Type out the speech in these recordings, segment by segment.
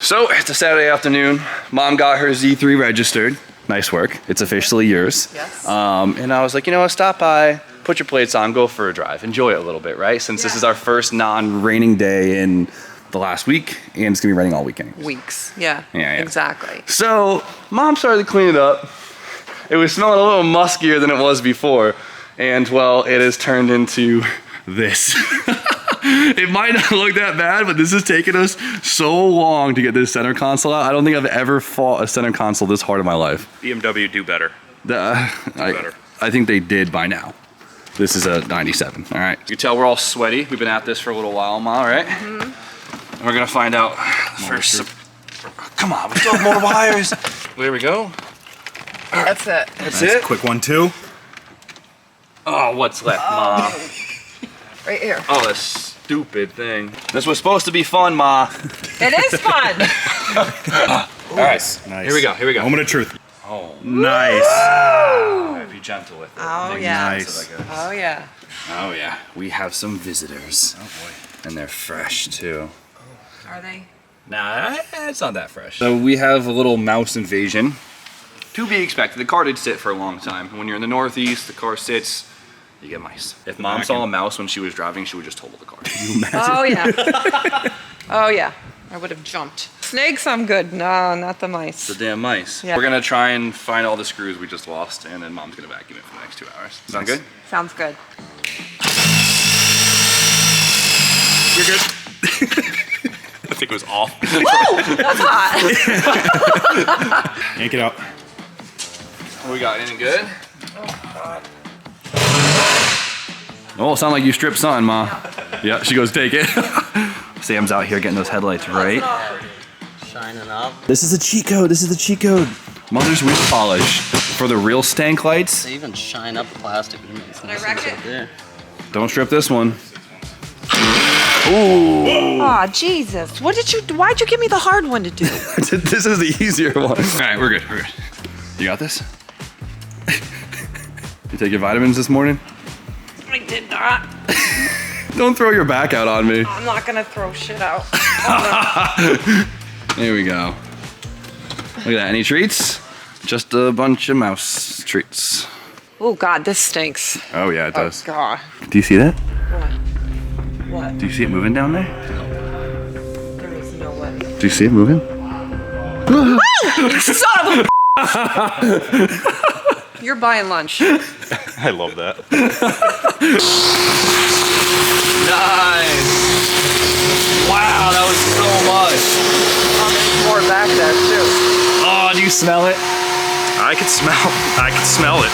So it's a Saturday afternoon. Mom got her Z3 registered. Nice work. It's officially yours. Yes. And I was like, you know what, stop by, put your plates on, go for a drive, enjoy it a little bit, right? Since this is our first non-raining day in the last week, and it's gonna be raining all weekend. Weeks, yeah. Exactly. So Mom started to clean it up. It was smelling a little muskier than it was before. And well, it has turned into this. It might not look that bad, but this has taken us so long to get this center console out. I don't think I've ever fought a center console this hard in my life. BMW do better. I think they did by now. This is a 97, all right? You can tell we're all sweaty. We've been at this for a little while, Ma, right? Mm-hmm. We're gonna find out first. Come on, we still have more wires. There we go. That's it. That's it? Quick one, too. Oh, what's left, Ma? Right here. Oh, that stupid thing. This was supposed to be fun, Ma. It is fun. All right, Nice. here we go, here we go. Moment of truth. Oh, Nice. be gentle with it. Oh, Make yeah. sense of it, I guess. Oh, yeah. Oh, yeah. We have some visitors. Oh, boy. And they're fresh, too. Are they? Nah, it's not that fresh. So we have a little mouse invasion. To be expected. The car did sit for a long time. When you're in the Northeast, the car sits, you get mice. If Mom saw a mouse when she was driving, she would just total the car. Can you imagine? Oh, yeah. Oh, yeah. I would have jumped. Snakes, I'm good. No, not the mice. The damn mice. Yeah. We're gonna try and find all the screws we just lost, and then Mom's gonna vacuum it for the next 2 hours. Sound good? Sounds good. You're good. I think it was off. Woo! That's hot. Yank it out. What we got? Anything good? Oh, sound like you stripped something, Ma. Yeah, she goes, take it. Sam's out here getting those headlights right. Shining up. This is a cheat code. This is the cheat code. Mother's wheel polish for the real stank lights. They even shine up plastic. Did I wreck it? There. Don't strip this one. Ooh. Oh, Jesus. Why'd you give me the hard one to do? This is the easier one. All right, we're good. We're good. You got this? You take your vitamins this morning? I did not. Don't throw your back out on me. I'm not gonna throw shit out. There we go. Look at that. Any treats? Just a bunch of mouse treats. Oh, God, this stinks. Oh, yeah, it does. Oh, God. Do you see that? What? Do you see it moving down there? There is no way. Do you see it moving? Son of a You're buying lunch. I love that. Nice. Wow, that was so much. More back there, too. Oh, do you smell it? I can smell it.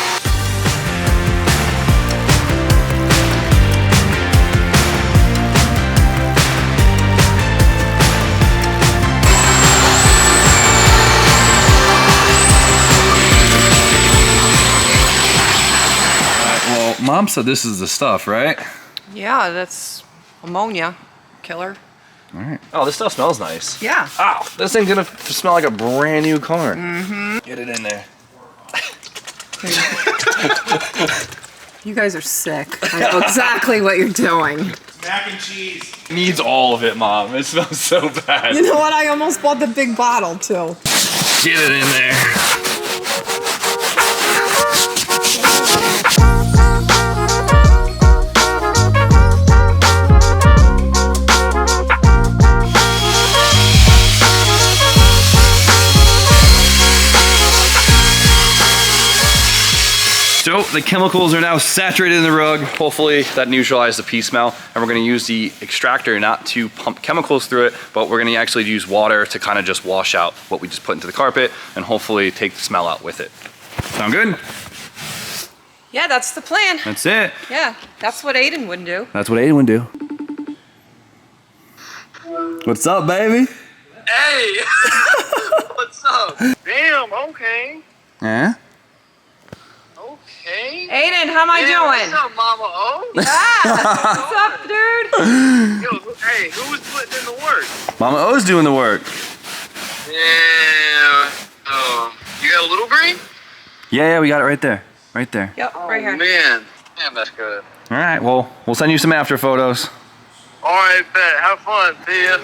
Well, Mom said this is the stuff, right? Yeah, that's ammonia killer. All right. Oh, this stuff smells nice. Yeah. Ow, this thing's gonna smell like a brand new car. Mm-hmm. Get it in there. You guys are sick. I know exactly what you're doing. Mac and cheese. Needs all of it, Mom. It smells so bad. You know what? I almost bought the big bottle, too. Get it in there. So the chemicals are now saturated in the rug. Hopefully that neutralizes the pee smell. And we're gonna use the extractor not to pump chemicals through it, but we're gonna actually use water to kind of just wash out what we just put into the carpet and hopefully take the smell out with it. Sound good? Yeah, that's the plan. That's it. Yeah, that's what Aiden would do. That's what Aiden would do. What's up, baby? Hey! What's up? Damn, okay. Yeah? Okay. Aiden, how am I doing? What's up, Mama O? Ah, what's up, dude? Yo, hey, who was putting in the work? Mama O's doing the work. Yeah. You got a little green? Yeah, we got it right there. Right there. Yep, right here. Man. Damn, that's good. All right, well, we'll send you some after photos. All right, bet. Have fun. See ya.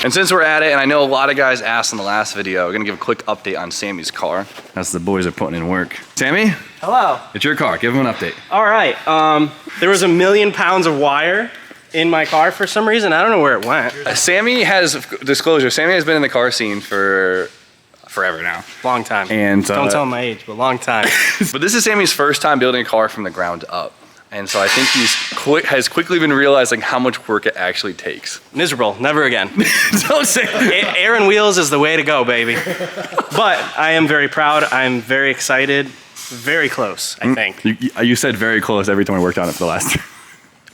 And since we're at it, and I know a lot of guys asked in the last video, we're gonna give a quick update on Sammy's car. As the boys are putting in work. Sammy? Hello. It's your car, give him an update. All right. There was 1,000,000 pounds of wire in my car for some reason. I don't know where it went. Sammy has, disclosure, Sammy has been in the car scene for forever now. Long time. And don't tell him my age, but long time. But this is Sammy's first time building a car from the ground up. And so I think has quickly been realizing how much work it actually takes. Miserable. Never again. Don't say that. Air and wheels is the way to go, baby. But I am very proud. I'm very excited. Very close, I think. You said very close every time we worked on it for the last time.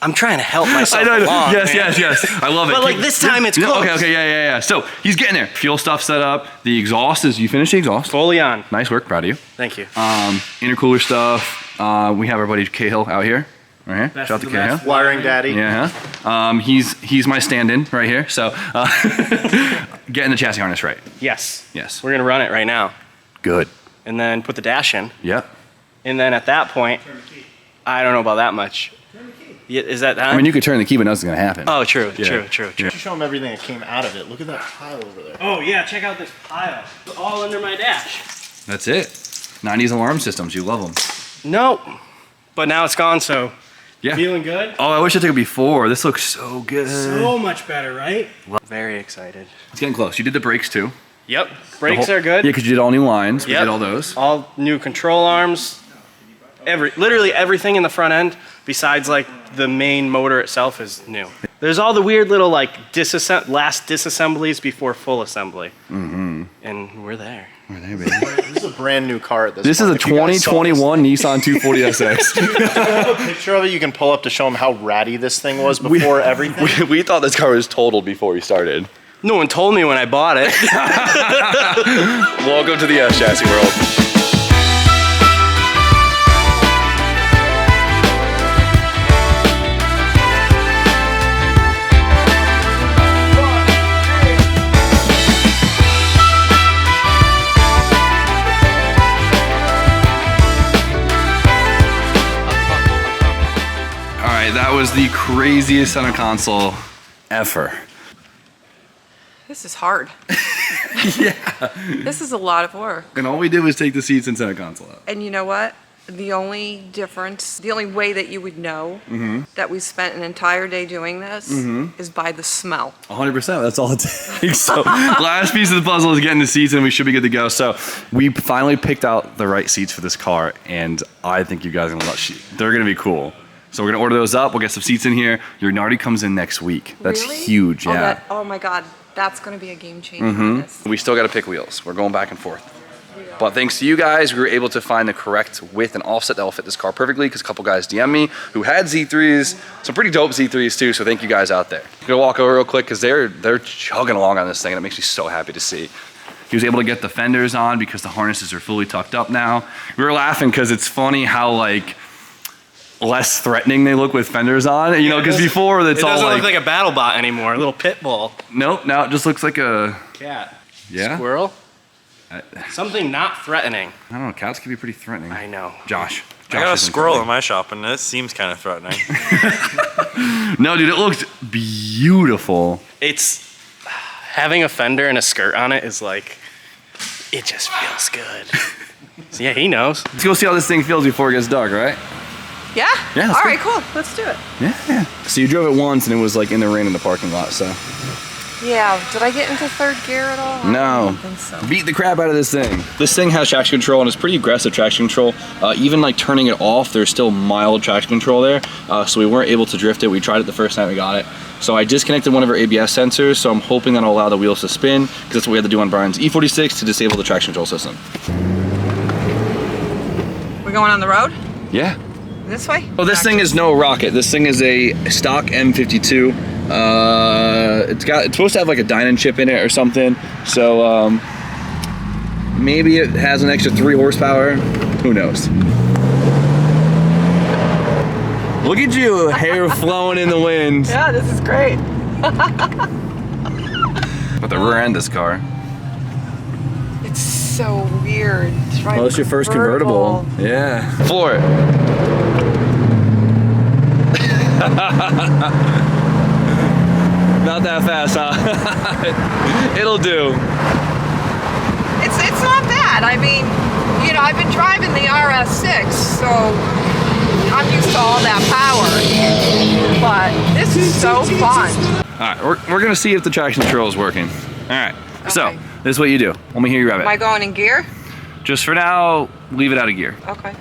I'm trying to help myself I know. along, Yes, man. yes. I love it. But like this time it's close. Okay, yeah. So he's getting there. Fuel stuff set up. The exhaust is, you finished the exhaust? Fully on. Nice work, proud of you. Thank you. Intercooler stuff. We have our buddy Cahill out here. Right here. Best Shout out of to the Cahill. best. Wiring daddy. Yeah. He's my stand-in right here. So getting the chassis harness right. Yes. Yes. We're gonna run it right now. Good. And then put the dash in. Yep. And then at that point, I don't know about that much. Yeah, is that I mean, you could turn the key, but nothing's gonna happen. Oh, true. Yeah. True. You show them everything that came out of it. Look at that pile over there. Oh yeah, check out this pile. It's all under my dash. That's it. 90s alarm systems. You love them. Nope. But now it's gone, so Yeah. feeling good. Oh, I wish I took it before. This looks so good. So much better, right? Very excited. It's getting close. You did the brakes too. Yep. Brakes are good. Yeah, because you did all new lines. We Yep. did all those. All new control arms. Literally everything in the front end, besides like the main motor itself, is new. There's all the weird little like last disassemblies before full assembly. Mm-hmm. And we're there. We're there, baby. This is a brand new car at this This is point. a 2021 Nissan 240SX. Picture of it you can pull up to show them how ratty this thing was before everything. we thought this car was totaled before we started. No one told me when I bought it. Welcome to the S Chassis world. That was the craziest center console ever. This is hard. Yeah. This is a lot of work. And all we did was take the seats and center console out. And you know what? The only difference, the only way that you would know that we spent an entire day doing this is by the smell. 100%, that's all it takes. So last piece of the puzzle is getting the seats and we should be good to go. So we finally picked out the right seats for this car and I think you guys are gonna they're gonna be cool. So we're gonna order those up, we'll get some seats in here. Your Nardi comes in next week. That's Really? huge, yeah. Oh my God, that's gonna be a game changer. We still gotta pick wheels. We're going back and forth. But thanks to you guys, we were able to find the correct width and offset that will fit this car perfectly because a couple guys DM'd me who had Z3s, some pretty dope Z3s too, so thank you guys out there. I'm gonna walk over real quick because they're chugging along on this thing and it makes me so happy to see. He was able to get the fenders on because the harnesses are fully tucked up now. We were laughing because it's funny how like less threatening they look with fenders on, you know, because before it's all like... It doesn't look like a battle bot anymore, a little pit bull. Nope, now it just looks like a... Cat. Yeah? Squirrel? Something not threatening. I don't know, cats can be pretty threatening. I know. Josh I got a isn't squirrel in threatening. my shop, and it seems kind of threatening. No, dude, it looked beautiful. It's having a fender and a skirt on it is like, it just feels good. So yeah, he knows. Let's go see how this thing feels before it gets dark, right? Yeah? Yeah, let's All go. right, cool. Let's do it. Yeah. So you drove it once and it was like in the rain in the parking lot, so. Yeah. Did I get into third gear at all? I No. don't think so. Beat the crap out of this thing. This thing has traction control and it's pretty aggressive traction control. Even like turning it off, there's still mild traction control there. So we weren't able to drift it. We tried it the first time we got it. So I disconnected one of our ABS sensors, so I'm hoping that'll allow the wheels to spin, because that's what we had to do on Brian's E46 to disable the traction control system. We're going on the road? Yeah. This way? Well, this thing is no rocket. This thing is a stock M52. It's supposed to have like a Dynon chip in it or something. So maybe it has an extra 3 horsepower. Who knows? Look at you, hair flowing in the wind. Yeah, this is great. But the rear end of this car. It's so weird. Oh, it's your first convertible. Yeah. Floor it. Not that fast, huh? It'll do. It's not bad. I mean, you know, I've been driving the RS6, so I'm used to all that power. But this is so fun. All right, we're gonna see if the traction control is working. All right, so Okay. this is what you do. Let me hear you rev Am I it. going in gear? Just for now, leave it out of gear. Okay.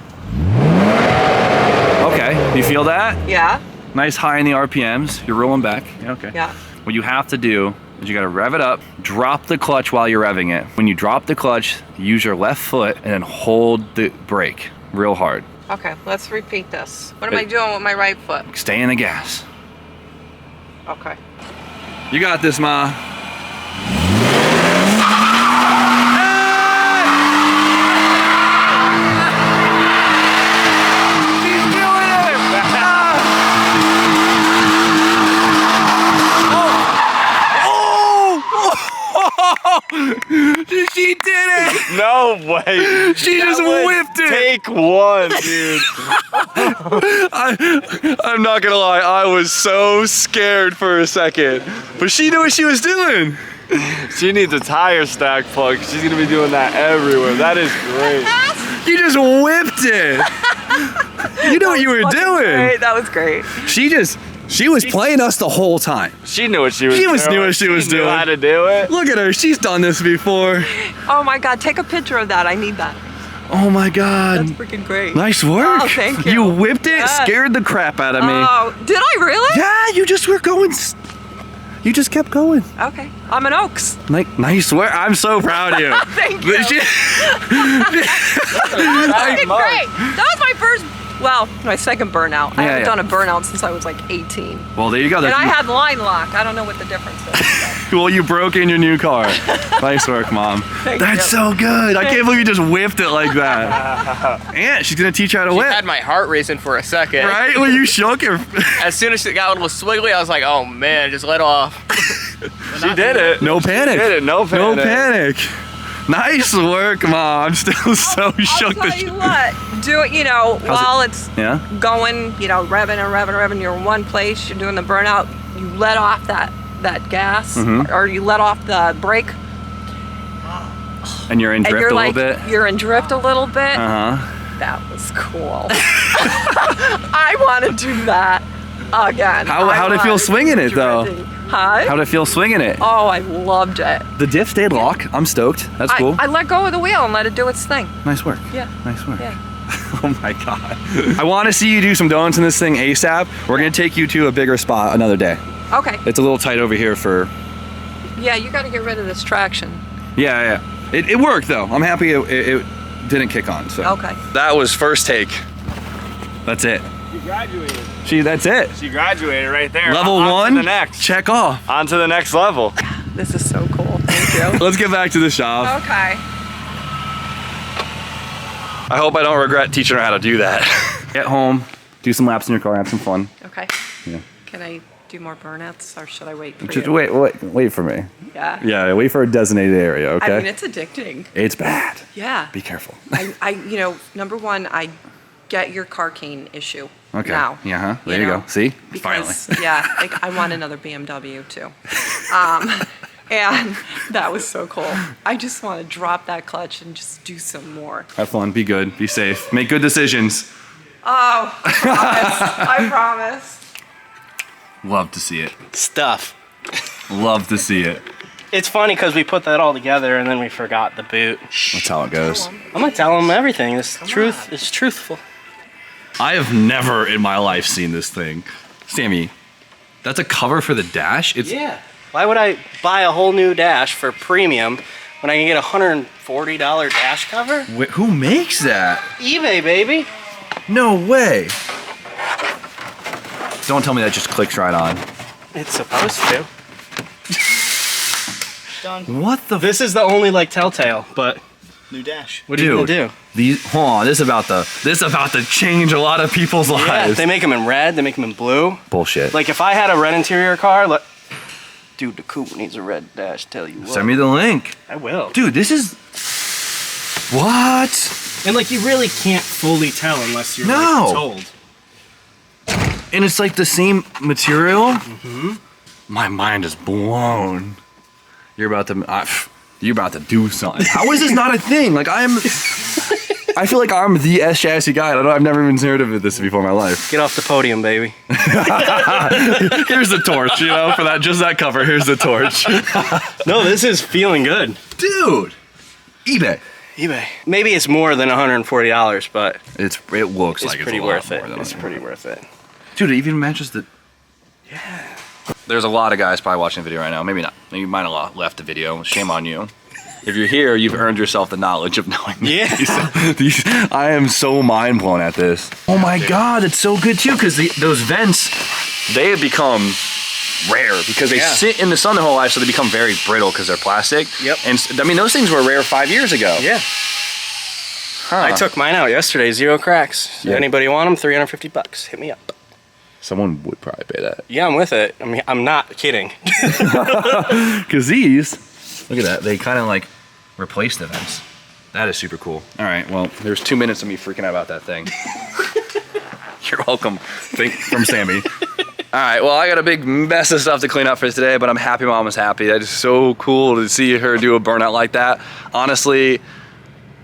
Okay, you feel that? Yeah. Nice high in the RPMs. You're rolling back. Yeah, okay. Yeah. What you have to do is you gotta rev it up, drop the clutch while you're revving it. When you drop the clutch, use your left foot and then hold the brake real hard. Okay, let's repeat this. What am I doing with my right foot? Stay in the gas. Okay. You got this, Ma. She did it! No way. She just whipped it! Take one, dude. I'm not gonna lie, I was so scared for a second. But she knew what she was doing. She needs a tire stack plug. She's gonna be doing that everywhere. That is great. You just whipped it. You know what you were doing. Great. That was great. She was playing us the whole time. She knew what she was She doing. knew what she was knew doing. how to do it. Look at her, she's done this before. Oh my God, take a picture of that. I need that. Oh my God. That's freaking great. Nice work. Oh, thank you. You whipped it, Yes. scared the crap out of me. Oh, did I really? Yeah, you just were going. You just kept going. Okay. I'm an Oaks. Nice work. I'm so proud of you. Thank you. She- That was great. That was my first, well, my second burnout. I Yeah, haven't yeah. done a burnout since I was like 18. Well, there you go. And I had line lock. I don't know what the difference is. Well, you broke in your new car. Nice work, Mom. Thank That's you. so good. I can't believe you just whipped it like that. And she's gonna teach you how to She whip. had my heart racing for a second. Right? When you shook her. As soon as it got a little swiggly, I was like, oh man, just let off. She did it. No panic. She did it. No panic. No panic. Nice work, Mom. I'm still so I'll shook. tell you what, do it, you know, while it's Yeah? going, you know, revving and revving and revving, you're in one place, you're doing the burnout, you let off that gas, Mm-hmm. or you let off the brake, And you're in and drift you're a like, little bit. you're in drift a little bit. Uh-huh. That was cool. I want to do that again. How'd it feel swinging it, though? Huh? How'd it feel swinging it? Oh, I loved it. The diff stayed lock. I'm stoked. That's cool. I let go of the wheel and let it do its thing. Nice work. Yeah. Nice work. Yeah. Oh my God. I want to see you do some donuts in this thing ASAP. We're going to take you to a bigger spot another day. Okay. It's a little tight over here for... Yeah, you got to get rid of this traction. Yeah. It worked, though. I'm happy it didn't kick on. So. Okay. That was first take. That's it. She graduated. That's it. She graduated right there. Level On one, to the next. check off. On to the next level. This is so cool. Thank you. Let's get back to the shop. Okay. I hope I don't regret teaching her how to do that. Get home, do some laps in your car, have some fun. Okay. Yeah. Can I do more burnouts or should I wait for Just you? wait for me. Yeah. Yeah, wait for a designated area, okay? I mean, it's addicting. It's bad. Yeah. Be careful. you know, number one, I get your car cane issue Okay. now. Yeah, huh? There you go. See? Because, Finally. yeah, like I want another BMW too. And that was so cool. I just want to drop that clutch and just do some more. Have fun, be good, be safe, make good decisions. Oh, I promise. I promise. Love to see it. Stuff. Love to see it. It's funny because we put that all together and then we forgot the boot. That's how it goes. I'm gonna tell him everything. This truth is truthful. I have never in my life seen this thing. Sammy, that's a cover for the dash? It's Yeah. Why would I buy a whole new dash for premium when I can get a $140 dash cover? Wait, who makes that? eBay, baby. No way. Don't tell me that just clicks right on. It's supposed to. What the This is the only like telltale, but New dash. what are you gonna Dude, do? These, hold on, this is about to change a lot of people's Yeah, lives. they make them in red, they make them in blue. Bullshit. Like if I had a red interior car, dude, the coupe needs a red dash, tell you what. Send me the link. I will. Dude, this is... What? And like you really can't fully tell unless you're No. like, told. And it's like the same material? My mind is blown. You're about to do something. How is this not a thing? Like I feel like I'm the S chassis guy. I've never even heard of this before in my life. Get off the podium, baby. Here's the torch, you know, for that, just that cover. Here's the torch. No, this is feeling good. Dude, eBay. Maybe it's more than $140, but It looks like it's pretty a lot worth more it. than It's I- pretty worth it. Dude, it even matches the. Yeah. There's a lot of guys probably watching the video right now. Maybe not. You might have left the video. Shame on you. If you're here, you've earned yourself the knowledge of knowing these. I am so mind blown at this. Oh my God, it's so good too, because those vents, they have become rare because they sit in the sun their whole life, so they become very brittle because they're plastic. Yep. And I mean, those things were rare 5 years ago. Yeah. Huh. I took mine out yesterday, 0 cracks. Yeah. Anybody want them? $350. Hit me up. Someone would probably pay that. Yeah, I'm with it. I mean, I'm not kidding. Because these, look at that, they kind of like replace the vents. That is super cool. All right, well, there's 2 minutes of me freaking out about that thing. You're welcome. From Sammy. All right, well, I got a big mess of stuff to clean up for today, but I'm happy Mom was happy. That is so cool to see her do a burnout like that. Honestly,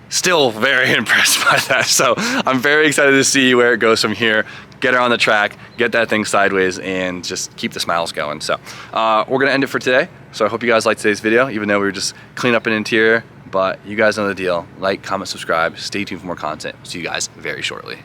still very impressed by that. So I'm very excited to see where it goes from here. Get her on the track, get that thing sideways, and just keep the smiles going. So we're gonna end it for today. So I hope you guys liked today's video, even though we were just cleaning up an interior, but you guys know the deal. Like, comment, subscribe, stay tuned for more content. See you guys very shortly.